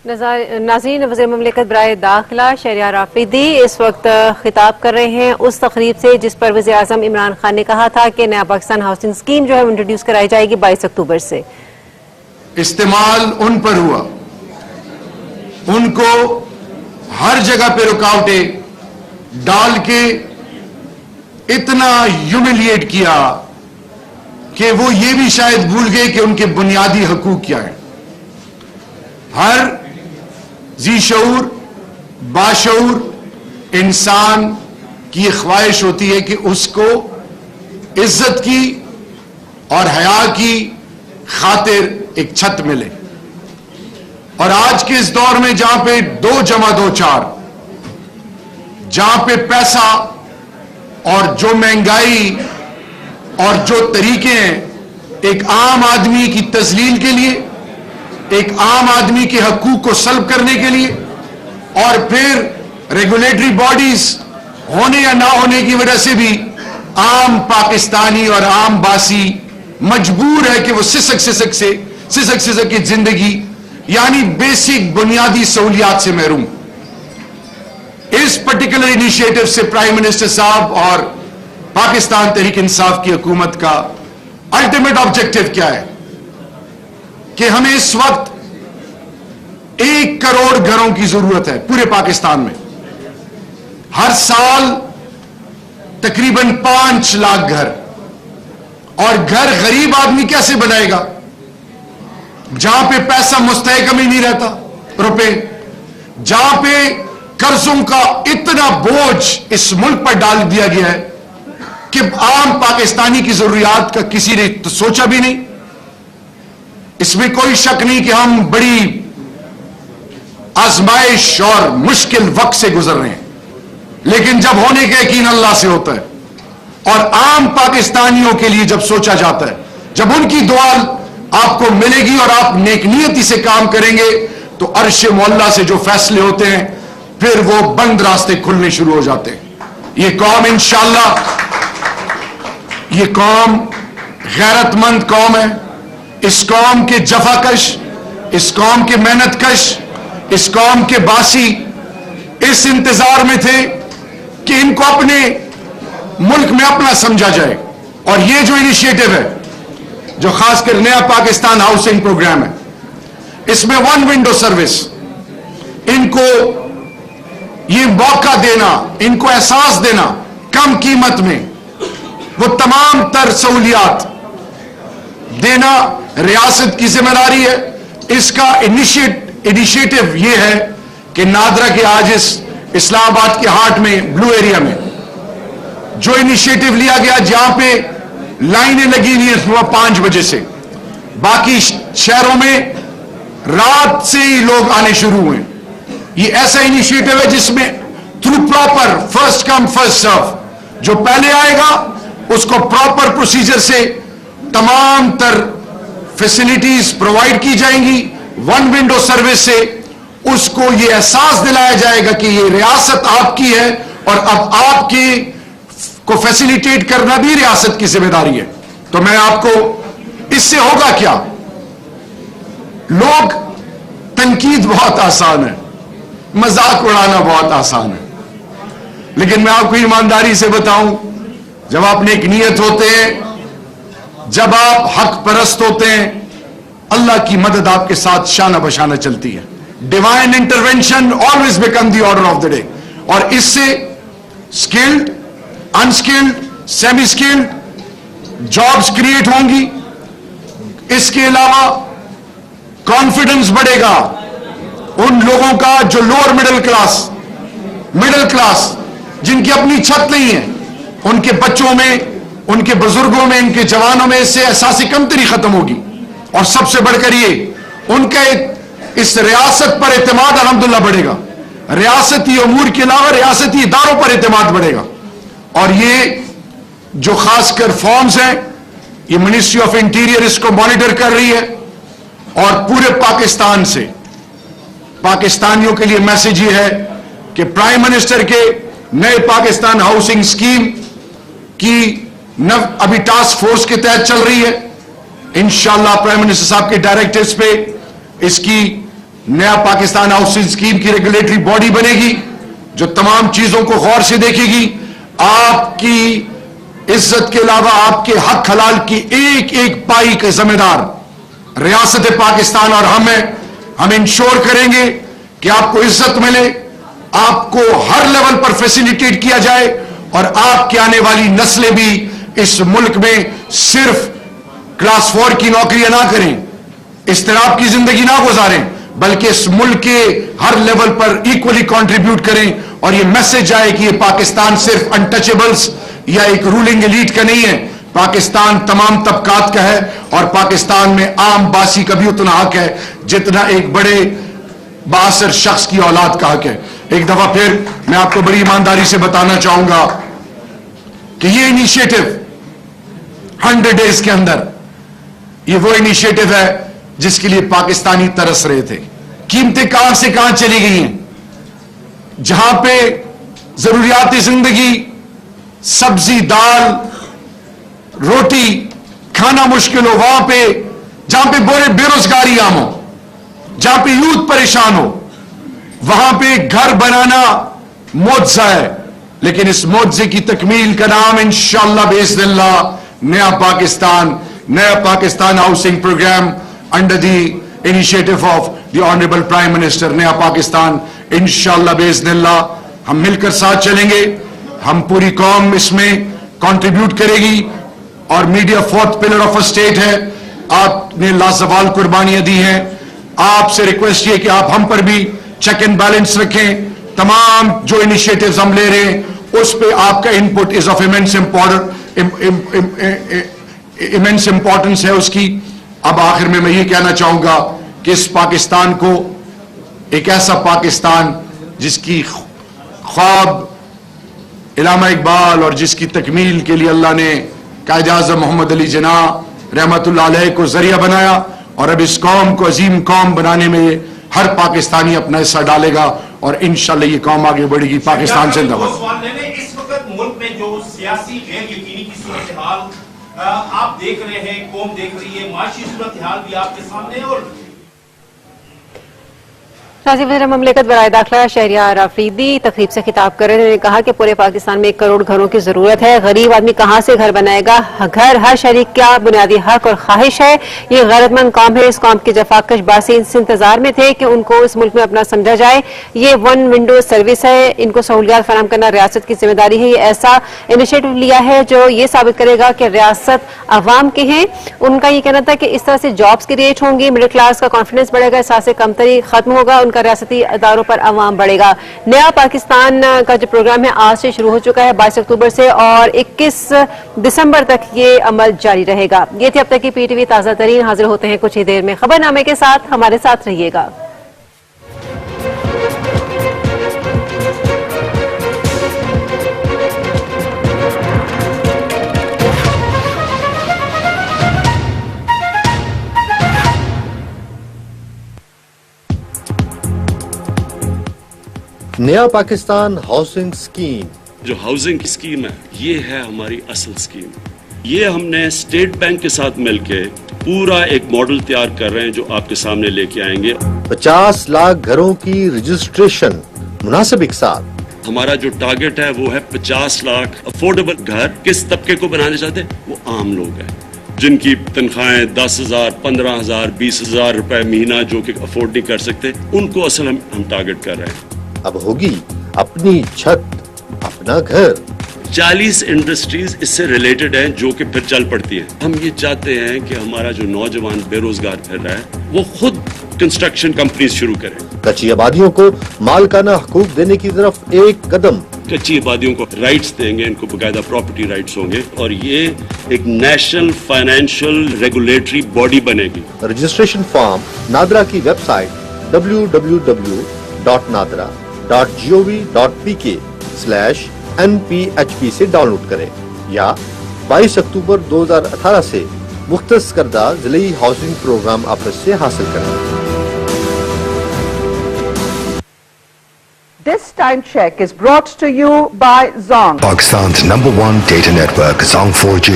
ناظرین، وزیر مملکت برائے داخلہ شہریار آفریدی اس وقت خطاب کر رہے ہیں اس تقریب سے جس پر وزیر اعظم عمران خان نے کہا تھا کہ نیا پاکستان ہاؤسنگ اسکیم جو ہے انٹروڈیوس کرائی جائے گی 22 اکتوبر سے۔ استعمال ان پر ہوا، ان کو ہر جگہ پہ رکاوٹیں ڈال کے اتنا ہیوملیٹ کیا کہ وہ یہ بھی شاید بھول گئے کہ ان کے بنیادی حقوق کیا ہیں۔ ہر ذی شعور باشعور انسان کی یہ خواہش ہوتی ہے کہ اس کو عزت کی اور حیا کی خاطر ایک چھت ملے، اور آج کے اس دور میں جہاں پہ 2 + 2 = 4، جہاں پہ پیسہ اور جو مہنگائی اور جو طریقے ہیں ایک عام آدمی کی تذلیل کے لیے، ایک عام آدمی کے حقوق کو سلب کرنے کے لیے، اور پھر ریگولیٹری باڈیز ہونے یا نہ ہونے کی وجہ سے بھی عام پاکستانی اور عام باسی مجبور ہے کہ وہ سسک کی زندگی یعنی بیسک بنیادی سہولیات سے محروم۔ اس پرٹیکولر انیشیٹو سے پرائم منسٹر صاحب اور پاکستان تحریک انصاف کی حکومت کا الٹیمیٹ آبجیکٹو کیا ہے کہ ہمیں اس وقت 1 کروڑ گھروں کی ضرورت ہے پورے پاکستان میں۔ ہر سال تقریباً 5 لاکھ گھر، اور گھر غریب آدمی کیسے بنائے گا جہاں پہ پیسہ مستحکم ہی نہیں رہتا، روپے، جہاں پہ قرضوں کا اتنا بوجھ اس ملک پر ڈال دیا گیا ہے کہ عام پاکستانی کی ضروریات کا کسی نے تو سوچا بھی نہیں۔ اس میں کوئی شک نہیں کہ ہم بڑی آزمائش اور مشکل وقت سے گزر رہے ہیں، لیکن جب ہونے کا یقین اللہ سے ہوتا ہے اور عام پاکستانیوں کے لیے جب سوچا جاتا ہے، جب ان کی دعا آپ کو ملے گی اور آپ نیک نیتی سے کام کریں گے تو عرش مولا سے جو فیصلے ہوتے ہیں پھر وہ بند راستے کھلنے شروع ہو جاتے ہیں۔ یہ قوم انشاءاللہ، یہ قوم غیرت مند قوم ہے۔ اس قوم کے جفا کش، اس قوم کے محنت کش، اس قوم کے باسی اس انتظار میں تھے کہ ان کو اپنے ملک میں اپنا سمجھا جائے، اور یہ جو انیشیٹو ہے جو خاص کر نیا پاکستان ہاؤسنگ پروگرام ہے، اس میں 1 ونڈو سروس، ان کو یہ موقع دینا، ان کو احساس دینا کم قیمت میں وہ تمام تر سہولیات دینا ریاست کی ذمہ داری ہے۔ اس کا انیشیٹو یہ ہے کہ نادرا کے آجز اسلام آباد کے ہارٹ میں بلو ایریا میں جو انیشیٹو لیا گیا، جہاں پہ لائنیں لگی ہوئی ہیں صبح 5 بجے سے، باقی شہروں میں رات سے ہی لوگ آنے شروع ہوئے۔ یہ ایسا انیشیٹو ہے جس میں through proper first come first serve, جو پہلے آئے گا اس کو پراپر پروسیجر سے تمام تر فیسلٹیز پرووائڈ کی جائیں گی۔ 1 ونڈو سروس سے اس کو یہ احساس دلایا جائے گا کہ یہ ریاست آپ کی ہے، اور اب آپ کی کو فیسیلیٹیٹ کرنا بھی ریاست کی ذمہ داری ہے۔ تو میں آپ کو اس سے ہوگا کیا، لوگ تنقید بہت آسان ہے، مذاق اڑانا بہت آسان ہے، لیکن میں آپ کو ایمانداری سے بتاؤں، جب آپ نیک نیت ہوتے ہیں، جب آپ حق پرست ہوتے ہیں، اللہ کی مدد آپ کے ساتھ شانہ بشانہ چلتی ہے۔ Divine intervention always become the order of the day, اور اس سے skilled, unskilled, semi skilled jobs create ہوں گی۔ اس کے علاوہ کانفیڈنس بڑھے گا ان لوگوں کا جو لوور مڈل کلاس جن کی اپنی چھت نہیں ہے، ان کے بچوں میں، ان کے بزرگوں میں، ان کے جوانوں میں اس سے احساس کمتری ختم ہوگی، اور سب سے بڑھ کر یہ ان کا اس ریاست پر اعتماد الحمدللہ بڑھے گا۔ ریاستی امور کے علاوہ ریاستی اداروں پر اعتماد بڑھے گا، اور یہ جو خاص کر فارمز ہیں، یہ منسٹری آف انٹیریئر اس کو مانیٹر کر رہی ہے، اور پورے پاکستان سے پاکستانیوں کے لیے میسج یہ ہے کہ پرائم منسٹر کے نئے پاکستان ہاؤسنگ اسکیم کی ابھی ٹاسک فورس کے تحت چل رہی ہے۔ انشاءاللہ پرائم منسٹر صاحب کے ڈائریکٹرز پہ اس کی नया पाकिस्तान हाउसिंग स्कीम की रेगुलेटरी बॉडी बनेगी जो तमाम चीजों को गौर से देखेगी। आपकी इज्जत के अलावा आपके हक हलाल की एक एक पाई के जिम्मेदार रियासत पाकिस्तान और हम हैं। हम इंश्योर करेंगे कि आपको इज्जत मिले, आपको हर लेवल पर फैसिलिटेट किया जाए और आपके आने वाली नस्लें भी इस मुल्क में सिर्फ क्लास 4 की नौकरियां ना करें, इस्तिराब की जिंदगी ना गुजारें, बल्कि इस मुल्क के हर लेवल पर इक्वली कंट्रीब्यूट करें और ये मैसेज आए कि ये पाकिस्तान सिर्फ अनटचेबल्स या एक रूलिंग एलीट का नहीं है, पाकिस्तान तमाम तबकात का है और पाकिस्तान में आम बासी का भी उतना हक है जितना एक बड़े बासर शख्स की औलाद का हक है। एक दफा फिर मैं आपको बड़ी ईमानदारी से बताना चाहूंगा कि ये इनिशिएटिव 100 डेज के अंदर ये वो इनिशिएटिव है जिसके लिए पाकिस्तानी तरस रहे थे। कीमतें कहां से कहां चली गई हैं, जहां पे जरूरियाती जिंदगी सब्जी दाल रोटी खाना मुश्किल हो, वहां पे जहां पे बड़े बेरोजगारी आम हो, जहां पे यूथ परेशान हो, वहां पे घर बनाना मुआवजा है। लेकिन इस मुआवजे की तकमील का नाम इंशाअल्लाह बिइज़्निल्लाह नया Pakistan housing programme under the initiative of the honourable prime minister. नया पाकिस्तान इंशाअल्लाह बिइज़्निल्लाह हम मिलकर साथ चलेंगे, हम पूरी कौम इसमें कंट्रीब्यूट करेगी और media 4th pillar of a state है। आपने लाजवाल कुर्बानियां दी हैं, आपसे रिक्वेस्ट ये कि आप हम पर भी चेक एंड बैलेंस रखें। तमाम जो इनिशिएटिव्स हम ले रहे हैं उस पे आपका input is of immense importance है उसकी। अब आखिर में मैं ये कहना चाहूंगा कि इस पाकिस्तान को एक ऐसा पाकिस्तान जिसकी ख्वाब इलामा इकबाल और जिसकी तकमील के लिए अल्लाह ने कायद आज़म मोहम्मद अली जिन्नाह रहमतुल्लाह अलैह को जरिया बनाया और अब इस कौम को अजीम कौम बनाने में हर पाकिस्तानी अपना हिस्सा डालेगा और इंशाअल्लाह ये कौम आगे बढ़ेगी। पाकिस्तान जिंदाबाद। इस वक्त मुल्क में जो सियासी गैर यकीनी की सूरत हाल आप देख रहे हैं, कौम देख रही है, माशी सूरत हाल भी आपके सामने है और नाज़िम वज़ीर ममलिकत बराए दाखिला शहरियार आफरीदी तकरीब से खिताब कर रहे थे। उन्होंने कहा कि पूरे पाकिस्तान में 1 करोड़ घरों की जरूरत है, गरीब आदमी कहां से घर बनाएगा, घर हर शहरी का बुनियादी हक और ख्वाहिश है। ये गैरतमंद कौम है, इस कौम के जफाकश बासी इस इंतजार में थे कि उनको इस मुल्क में अपना समझा जाए। ये 1 विंडो सर्विस है, इनको सहूलियात फराहम करना रियासत की जिम्मेदारी है। ये ऐसा इनिशिएटिव लिया है जो ये साबित करेगा कि रियासत अवाम के हैं। उनका ये कहना था कि इस तरह से जॉब्स क्रिएट होंगी, मिडिल क्लास का कॉन्फिडेंस बढ़ेगा, एहसास कमतरी खत्म होगा, का रियासती अदारों पर अवाम बढ़ेगा। नया पाकिस्तान का जो प्रोग्राम है आज से शुरू हो चुका है 22 अक्टूबर से और 21 दिसंबर तक ये अमल जारी रहेगा। ये थी अब तक की पीटीवी ताजा तरीन। हाजिर होते हैं कुछ ही देर में खबरनामे के साथ, हमारे साथ रहिएगा। नया पाकिस्तान हाउसिंग स्कीम, जो हाउसिंग की स्कीम है ये है हमारी असल स्कीम। ये हमने स्टेट बैंक के साथ मिलके पूरा एक मॉडल तैयार कर रहे हैं जो आपके सामने लेके आएंगे। 50 लाख घरों की रजिस्ट्रेशन मुनासिब इकसार। हमारा जो टारगेट है वो है 50 लाख अफोर्डेबल घर। किस तबके को बनाने चाहते हैं? वो आम लोग हैं जिनकी तनख्वाहें 10,000, 15,000, 20,000 रुपए महीना जो कि अफोर्ड नहीं कर सकते, उनको असल हम टारगेट कर रहे हैं। अब होगी अपनी छत अपना घर। 40 इंडस्ट्रीज इससे रिलेटेड हैं जो कि फिर चल पड़ती हैं। हम ये चाहते हैं कि हमारा जो नौजवान बेरोजगार फिर रहा है वो खुद कंस्ट्रक्शन कंपनीज शुरू करें। कच्ची आबादियों को मालकाना हकूक देने की तरफ एक कदम। कच्ची आबादियों को राइट्स देंगे, इनको बकायदा प्रॉपर्टी राइट्स होंगे और ये एक नेशनल फाइनेंशियल रेगुलेटरी बॉडी बनेगी। रजिस्ट्रेशन फॉर्म नादरा की वेबसाइट www.nadra.gov.pk/NPHP से डाउनलोड करें या 22 अक्टूबर 2018 से मुख्तस करदा जिले हाउसिंग प्रोग्राम ऑफिस से हासिल करें। This time check is brought to you by Zong. Pakistan's #1 data network, Zong 4G,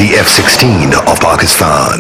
the F-16 of Pakistan.